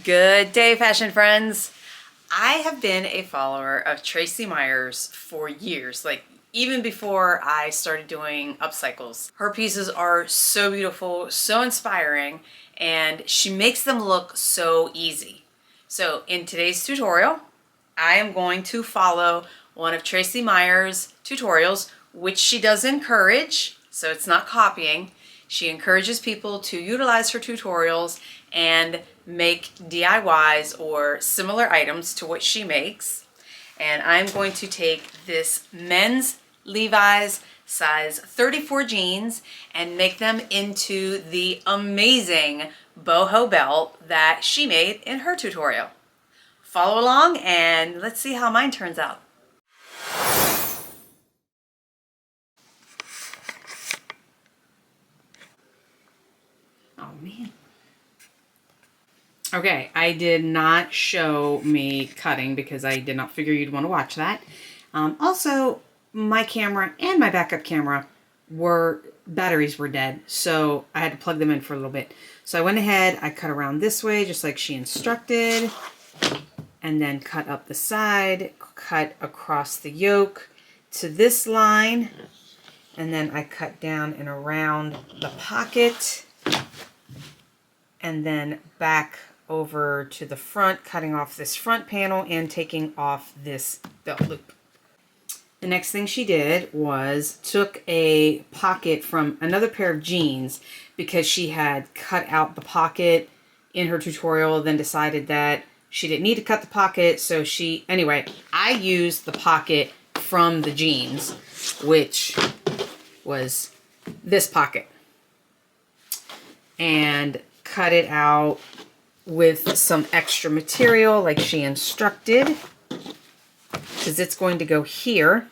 Good day, fashion friends. I have been a follower of Traci Myers for years, like even before I started doing upcycles. Her pieces are so beautiful, so inspiring, and she makes them look so easy. So in today's tutorial, I am going to follow one of Traci Myers' tutorials, which she does encourage, so it's not copying. She encourages people to utilize her tutorials and make DIYs or similar items to what she makes. And I'm going to take this men's Levi's size 34 jeans and make them into the amazing boho belt that she made in her tutorial. Follow along and let's see how mine turns out. Oh man. Okay, I did not show me cutting because I did not figure you'd want to watch that. Also, my camera and my backup camera batteries were dead, so I had to plug them in for a little bit. So I went ahead, I cut around this way just like she instructed, and then cut up the side, cut across the yoke to this line, and then I cut down and around the pocket, and then back over to the front, cutting off this front panel and taking off this belt loop. The next thing she did was took a pocket from another pair of jeans because she had cut out the pocket in her tutorial, then decided that she didn't need to cut the pocket, so anyway, I used the pocket from the jeans, which was this pocket, and cut it out with some extra material like she instructed, because it's going to go here.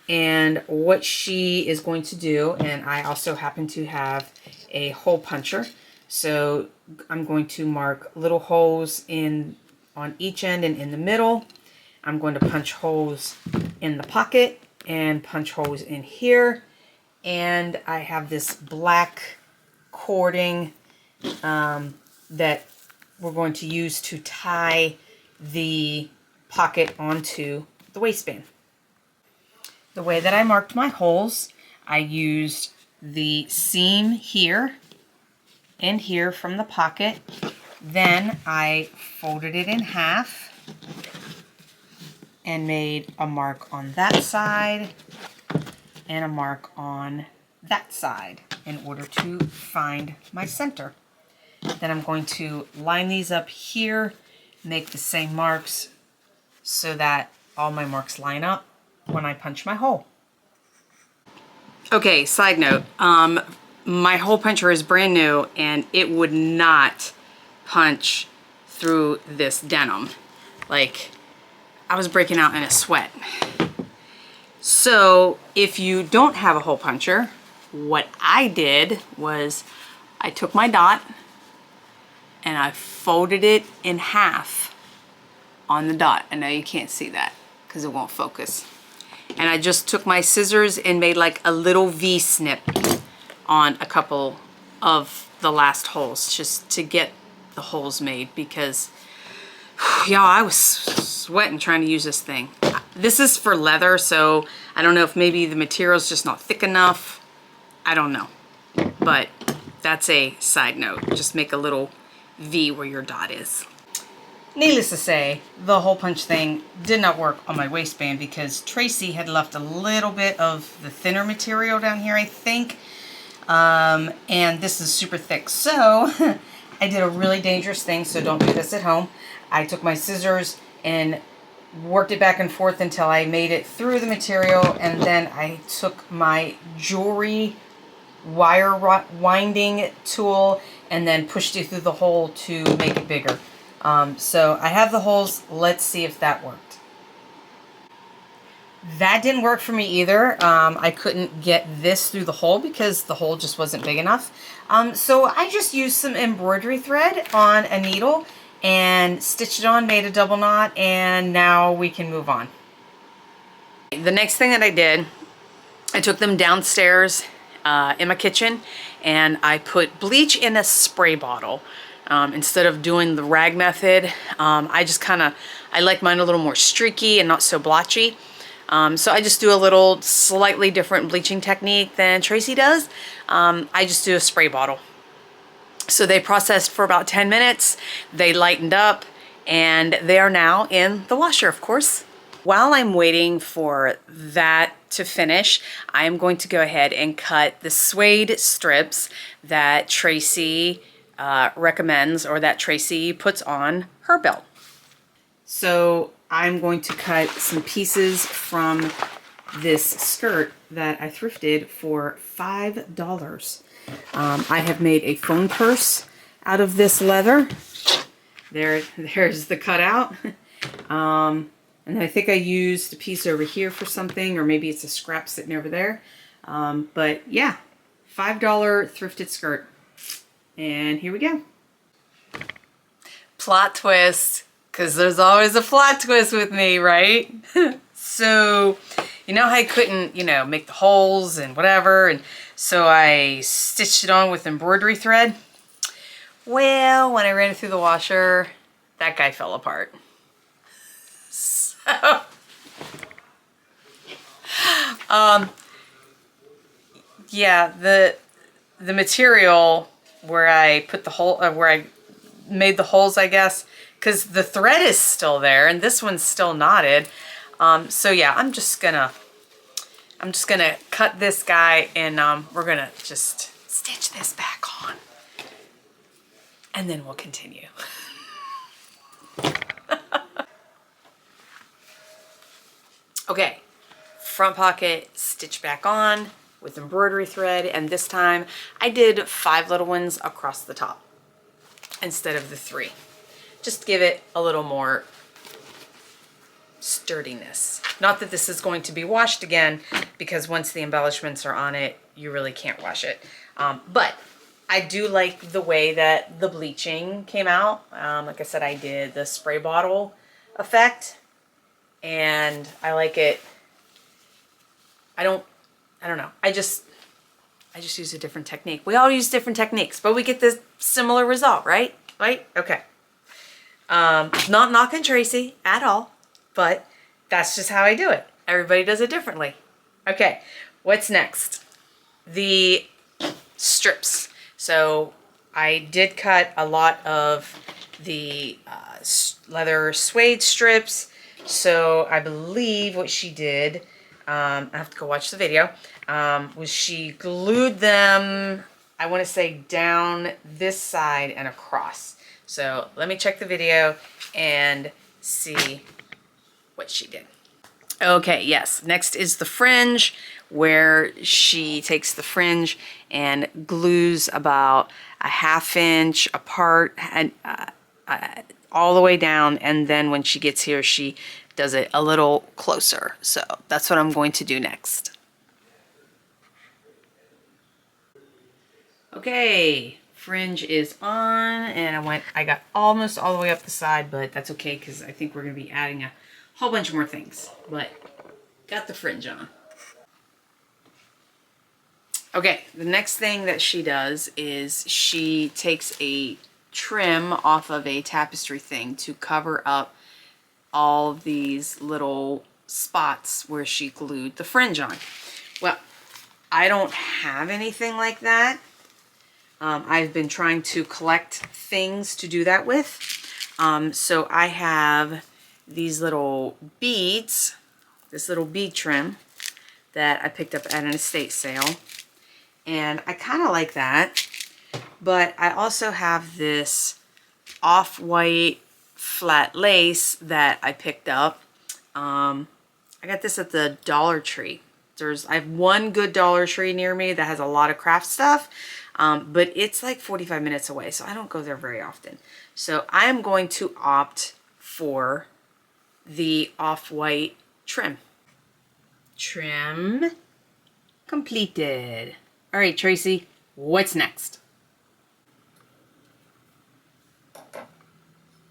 And what she is going to do, and I also happen to have a hole puncher, so I'm going to mark little holes on each end and in the middle. I'm going to punch holes in the pocket and punch holes in here. And I have this black cording that we're going to use to tie the pocket onto the waistband. The way that I marked my holes, I used the seam here and here from the pocket. Then I folded it in half and made a mark on that side and a mark on that side in order to find my center. Then I'm going to line these up here, make the same marks so that all my marks line up when I punch my hole. Okay, side note, my hole puncher is brand new and it would not punch through this denim. Like, I was breaking out in a sweat. So if you don't have a hole puncher, what I did was I took my dot and I folded it in half on the dot. I know you can't see that because it won't focus. And I just took my scissors and made like a little V snip on a couple of the last holes just to get the holes made, because y'all, I was sweating trying to use this thing. This is for leather, so I don't know if maybe the material's just not thick enough. I don't know, but that's a side note. Just make a little V where your dot is. Needless to say, the hole punch thing did not work on my waistband because Traci had left a little bit of the thinner material down here, I think. And this is super thick. So I did a really dangerous thing, so don't do this at home. I took my scissors and worked it back and forth until I made it through the material, and then I took my jewelry wire winding tool and then pushed it through the hole to make it bigger. So I have the holes. Let's see if that worked. That didn't work for me either. I couldn't get this through the hole because the hole just wasn't big enough. So I just used some embroidery thread on a needle and stitched it on, made a double knot, and now we can move on. The next thing that I did, I took them downstairs in my kitchen and I put bleach in a spray bottle. Instead of doing the rag method, I like mine a little more streaky and not so blotchy. So I just do a little slightly different bleaching technique than Traci does. I just do a spray bottle. So they processed for about 10 minutes, they lightened up, and they are now in the washer, of course. While I'm waiting for that to finish, I am going to go ahead and cut the suede strips that Traci recommends, or that Traci puts on her belt. So I'm going to cut some pieces from this skirt that I thrifted for $5. I have made a phone purse out of this leather. There's the cutout. And I think I used a piece over here for something, or maybe it's a scrap sitting over there. But yeah, $5 thrifted skirt. And here we go. Plot twist, because there's always a plot twist with me, right? So, you know how I couldn't, make the holes and whatever, and so I stitched it on with embroidery thread. Well, when I ran it through the washer, that guy fell apart. So, yeah, the material where I put the hole, where I made the holes, I guess, because the thread is still there and this one's still knotted. So yeah, I'm just gonna cut this guy, and we're gonna just stitch this back on, and then we'll continue. Okay, front pocket stitch back on with embroidery thread, and this time I did 5 little ones across the top instead of the 3. Just to give it a little more sturdiness. Not that this is going to be washed again, because once the embellishments are on it, you really can't wash it. But I do like the way that the bleaching came out. Like I said, I did the spray bottle effect, and I like it. I don't know. I just use a different technique. We all use different techniques, but we get this similar result, right? Right? Okay. Not knocking Traci at all, but that's just how I do it. Everybody does it differently. Okay, what's next? The strips. So I did cut a lot of the leather suede strips. So I believe what she did, I have to go watch the video, was she glued them, I want to say, down this side and across. So let me check the video and see what she did. Okay, yes, next is the fringe, where she takes the fringe and glues about a 1/2 inch apart and all the way down, and then when she gets here she does it a little closer. So that's what I'm going to do next. Okay, fringe is on, and I got almost all the way up the side, but that's okay because I think we're going to be adding a whole bunch more things, but got the fringe on. Okay, the next thing that she does is she takes a trim off of a tapestry thing to cover up all of these little spots where she glued the fringe on. Well, I don't have anything like that. I've been trying to collect things to do that with. So I have these little beads, this little bead trim that I picked up at an estate sale. And I kind of like that. But I also have this off-white flat lace that I picked up. I got this at the Dollar Tree. I have one good Dollar Tree near me that has a lot of craft stuff. But it's like 45 minutes away, so I don't go there very often. So I am going to opt for the off-white trim. Trim completed. All right, Traci, what's next?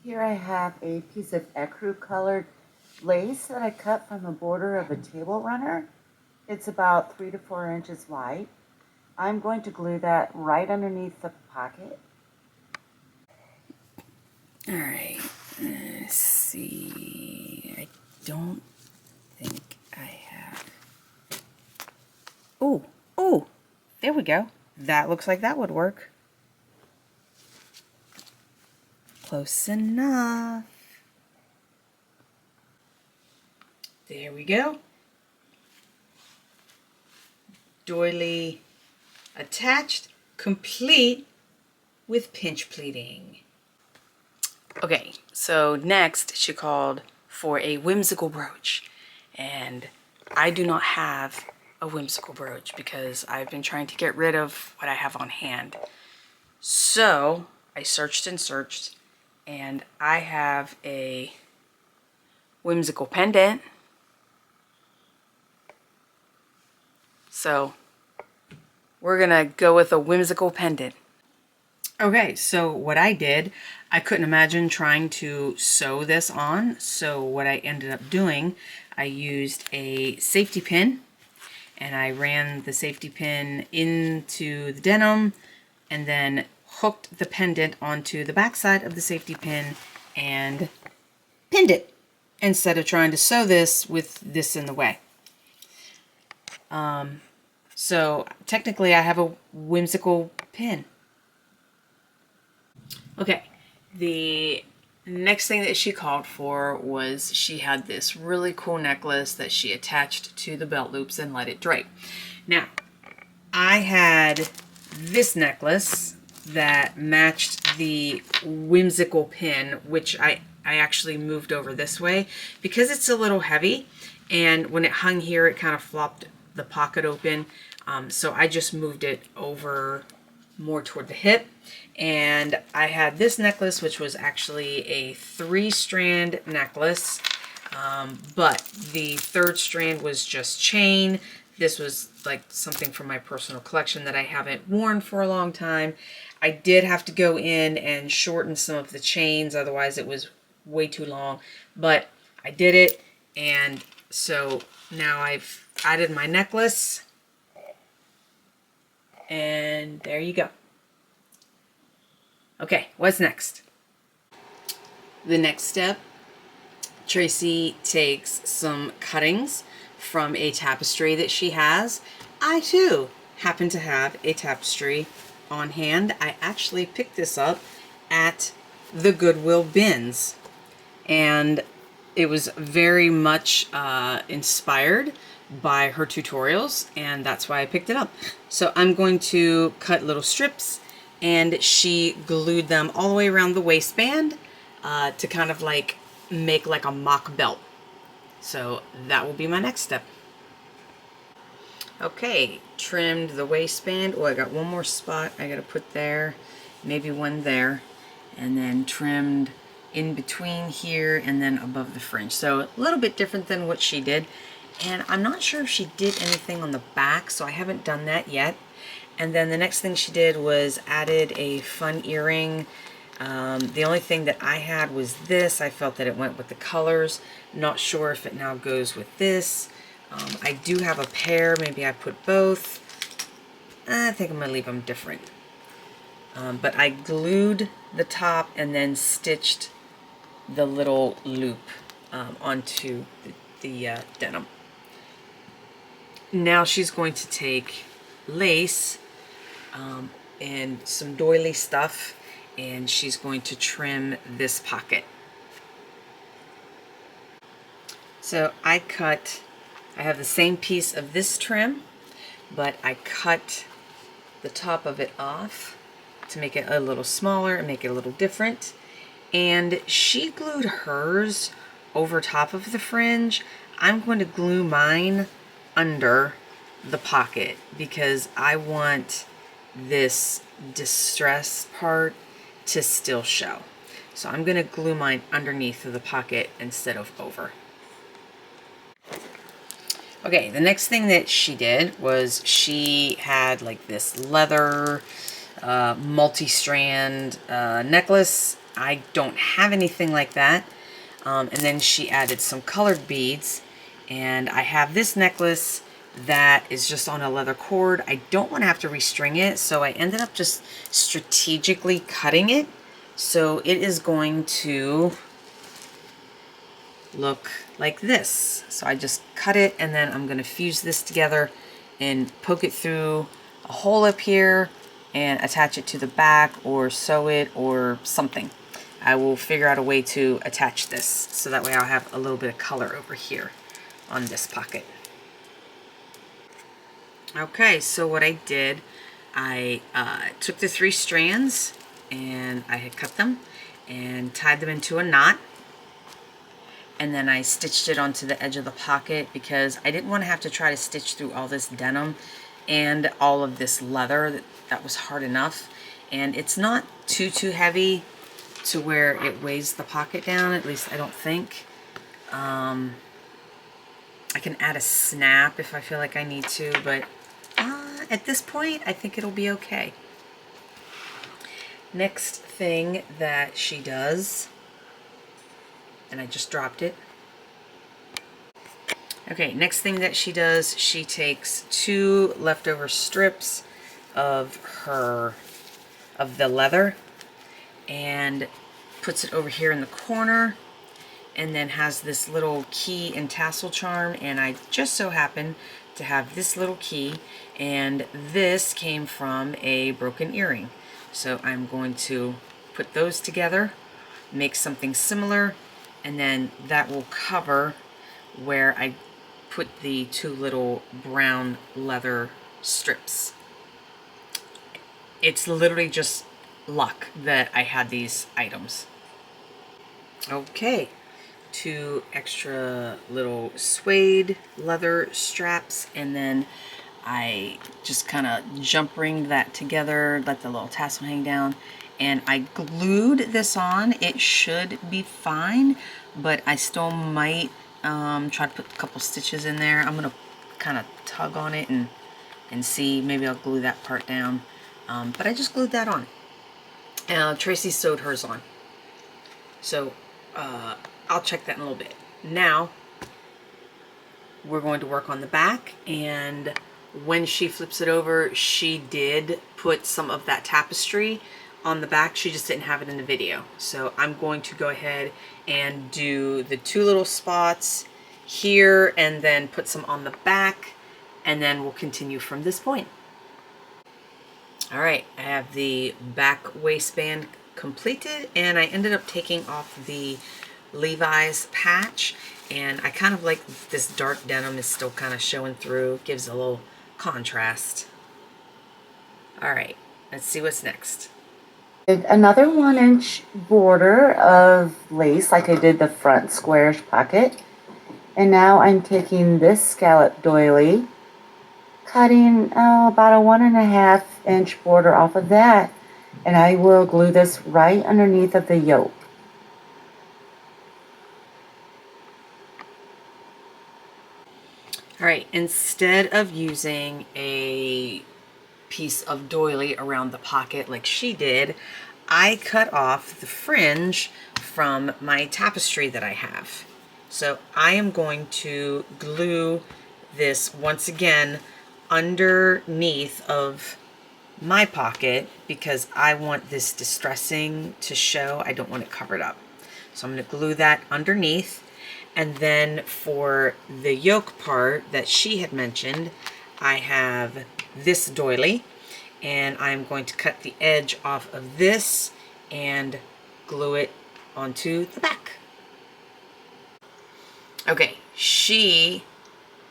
Here I have a piece of ecru colored lace that I cut from the border of a table runner. It's about 3 to 4 inches wide. I'm going to glue that right underneath the pocket. All right, let's see. I don't think I have. Oh, oh, there we go. That looks like that would work. Close enough. There we go. Doily attached, complete with pinch pleating. Okay, so next she called for a whimsical brooch, and I do not have a whimsical brooch because I've been trying to get rid of what I have on hand. So I searched and searched, and I have a whimsical pendant. So we're gonna go with a whimsical pendant. Okay, so what I did, I couldn't imagine trying to sew this on. So what I ended up doing, I used a safety pin, and I ran the safety pin into the denim and then hooked the pendant onto the back side of the safety pin and pinned it instead of trying to sew this with this in the way. So technically I have a whimsical pin. Okay, the next thing that she called for was she had this really cool necklace that she attached to the belt loops and let it drape. Now, I had this necklace that matched the whimsical pin, which I actually moved over this way because it's a little heavy, and when it hung here it kind of flopped the pocket open, so I just moved it over more toward the hip. And I had this necklace, which was actually a 3-strand necklace, but the 3rd strand was just chain. This was like something from my personal collection that I haven't worn for a long time. I did have to go in and shorten some of the chains, otherwise it was way too long, but I did it. And so now I've added my necklace, and there you go. Okay, what's next? The next step, Traci takes some cuttings from a tapestry that she has. I too happen to have a tapestry on hand. I actually picked this up at the Goodwill bins, and it was very much inspired by her tutorials, and that's why I picked it up. So I'm going to cut little strips, and she glued them all the way around the waistband to kind of like make like a mock belt. So that will be my next step. Okay, trimmed the waistband. Oh, I got one more spot I gotta put there, maybe one there, and then trimmed in between here and then above the fringe. So a little bit different than what she did. And I'm not sure if she did anything on the back, so I haven't done that yet. And then the next thing she did was added a fun earring. The only thing that I had was this. I felt that it went with the colors. Not sure if it now goes with this. I do have a pair. Maybe I put both. I think I'm going to leave them different. But I glued the top and then stitched the little loop onto the denim. Now she's going to take lace and some doily stuff, and she's going to trim this pocket. So I have the same piece of this trim, but I cut the top of it off to make it a little smaller and make it a little different. And she glued hers over top of the fringe. I'm going to glue mine under the pocket because I want this distress part to still show. So I'm going to glue mine underneath of the pocket instead of over. Okay, the next thing that she did was she had like this leather multi-strand necklace. I don't have anything like that. And then she added some colored beads, and I have this necklace that is just on a leather cord. I don't want to have to restring it, so I ended up just strategically cutting it So it is going to look like this. So I just cut it, and then I'm going to fuse this together and poke it through a hole up here and attach it to the back or sew it or something. I will figure out a way to attach this so that way I'll have a little bit of color over here on this pocket. Okay, so what I did, I took the 3 strands and I had cut them and tied them into a knot. And then I stitched it onto the edge of the pocket because I didn't want to have to try to stitch through all this denim and all of this leather. That was hard enough. And it's not too heavy to where it weighs the pocket down, at least I don't think. I can add a snap if I feel like I need to, but at this point, I think it'll be okay. Next thing that she does, and I just dropped it. Okay, next thing that she does, she takes 2 leftover strips of the leather and puts it over here in the corner, and then has this little key and tassel charm, and I just so happen to have this little key, and this came from a broken earring. So I'm going to put those together, make something similar, and then that will cover where I put the 2 little brown leather strips. It's literally just luck that I had these items. Okay, 2 extra little suede leather straps, and then I just kind of jump ringed that together, let the little tassel hang down, and I glued this on. It should be fine, but I still might try to put a couple stitches in there. I'm gonna kind of tug on it and see, maybe I'll glue that part down, but I just glued that on. Tracy sewed hers on, so I'll check that in a little bit. Now we're going to work on the back, and when she flips it over, she did put some of that tapestry on the back. She just didn't have it in the video. So I'm going to go ahead and do the 2 little spots here and then put some on the back, and then we'll continue from this point. All right, I have the back waistband completed, and I ended up taking off the Levi's patch, and I kind of like this dark denim is still kind of showing through, gives a little contrast. All right, let's see what's next. Another 1-inch border of lace, like I did the front squarish pocket. And now I'm taking this scallop doily, cutting about a 1.5-inch border off of that, and I will glue this right underneath of the yoke. All right, instead of using a piece of doily around the pocket like she did, I cut off the fringe from my tapestry that I have. So I am going to glue this once again underneath of my pocket because I want this distressing to show. I don't want it covered up. So I'm going to glue that underneath. And then for the yoke part that she had mentioned, I have this doily, and I'm going to cut the edge off of this and glue it onto the back. Okay, she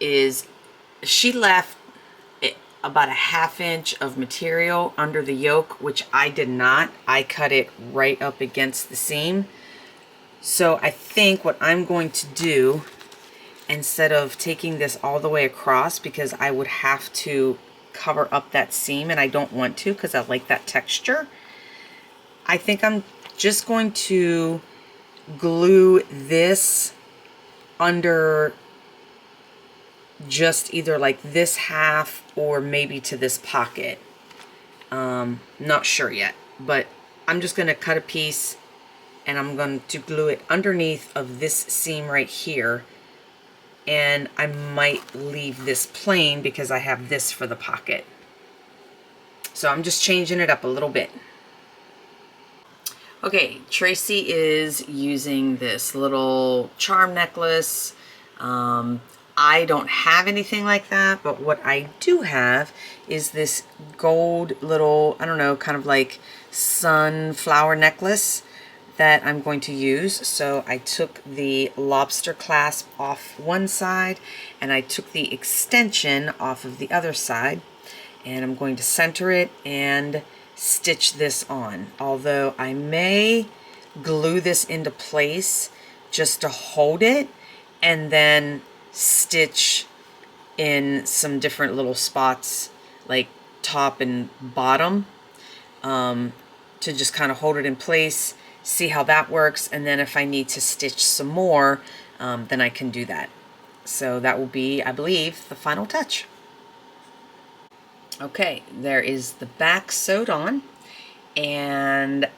left about a 1/2 inch of material under the yoke, which I did not. I cut it right up against the seam. So I think what I'm going to do, instead of taking this all the way across, because I would have to cover up that seam and I don't want to because I like that texture, I think I'm just going to glue this under just either like this half or maybe to this pocket. Not sure yet, but I'm just going to cut a piece and I'm going to glue it underneath of this seam right here, and I might leave this plain because I have this for the pocket. So I'm just changing it up a little bit. Okay, Traci is using this little charm necklace. I don't have anything like that, but what I do have is this gold little, I don't know, kind of like sunflower necklace that I'm going to use. So I took the lobster clasp off one side and I took the extension off of the other side, and I'm going to center it and stitch this on. Although I may glue this into place just to hold it and then stitch in some different little spots like top and bottom, to just kind of hold it in place, see how that works, and then if I need to stitch some more, then I can do that. So that will be, I believe, the final touch. Okay, there is the back sewed on, and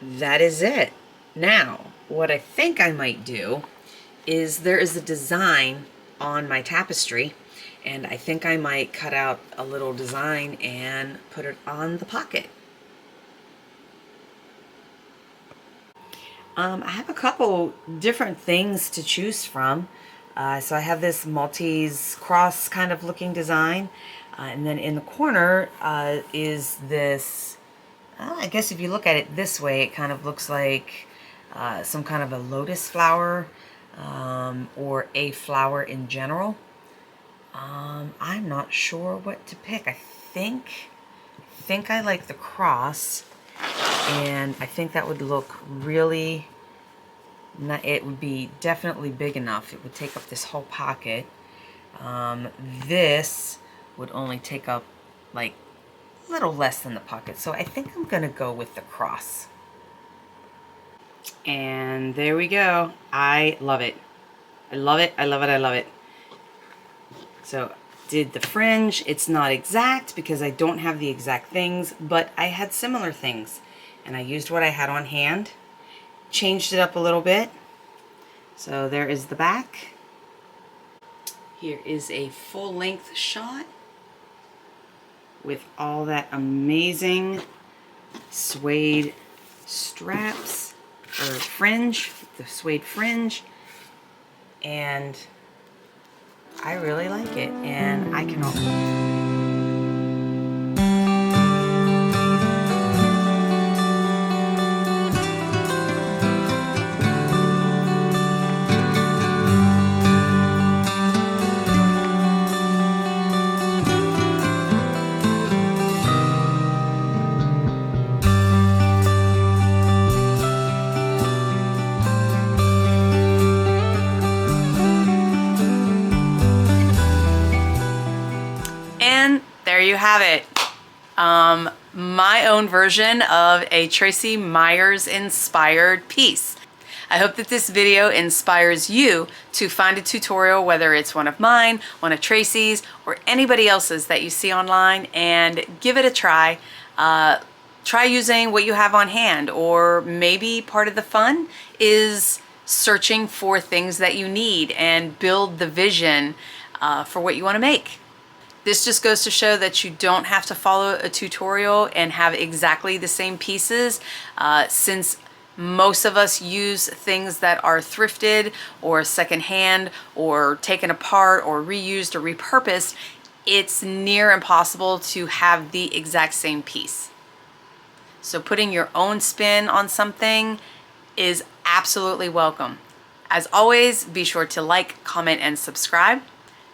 that is it. Now, what I think I might do is there is a design on my tapestry, and I think I might cut out a little design and put it on the pocket. I have a couple different things to choose from. So I have this Maltese cross kind of looking design, and then in the corner is this, I guess if you look at it this way, it kind of looks like some kind of a lotus flower, or a flower in general. I'm not sure what to pick. I think I like the cross, and I think that would look really nice. It would be definitely big enough. It would take up this whole pocket. This would only take up like a little less than the pocket, so I think I'm gonna go with the cross. And there we go. I love it. I love it. I love it. I love it. So did the fringe. It's not exact because I don't have the exact things, but I had similar things, and I used what I had on hand, changed it up a little bit. So there is the back. Here is a full-length shot with all that amazing suede straps, or fringe, the suede fringe, and I really like it, and I cannot. And there you have it. My own version of a Traci Myers inspired piece. I hope that this video inspires you to find a tutorial, whether it's one of mine, one of Traci's, or anybody else's that you see online, and give it a try. Try using what you have on hand, or maybe part of the fun is searching for things that you need and build the vision for what you want to make. This just goes to show that you don't have to follow a tutorial and have exactly the same pieces, since most of us use things that are thrifted or secondhand or taken apart or reused or repurposed. It's near impossible to have the exact same piece. So putting your own spin on something is absolutely welcome. As always, be sure to like, comment, and subscribe.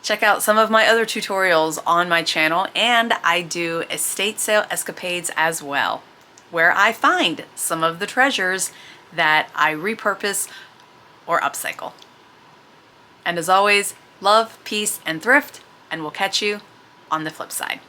Check out some of my other tutorials on my channel, and I do estate sale escapades as well, where I find some of the treasures that I repurpose or upcycle. And as always, love, peace, and thrift, and we'll catch you on the flip side.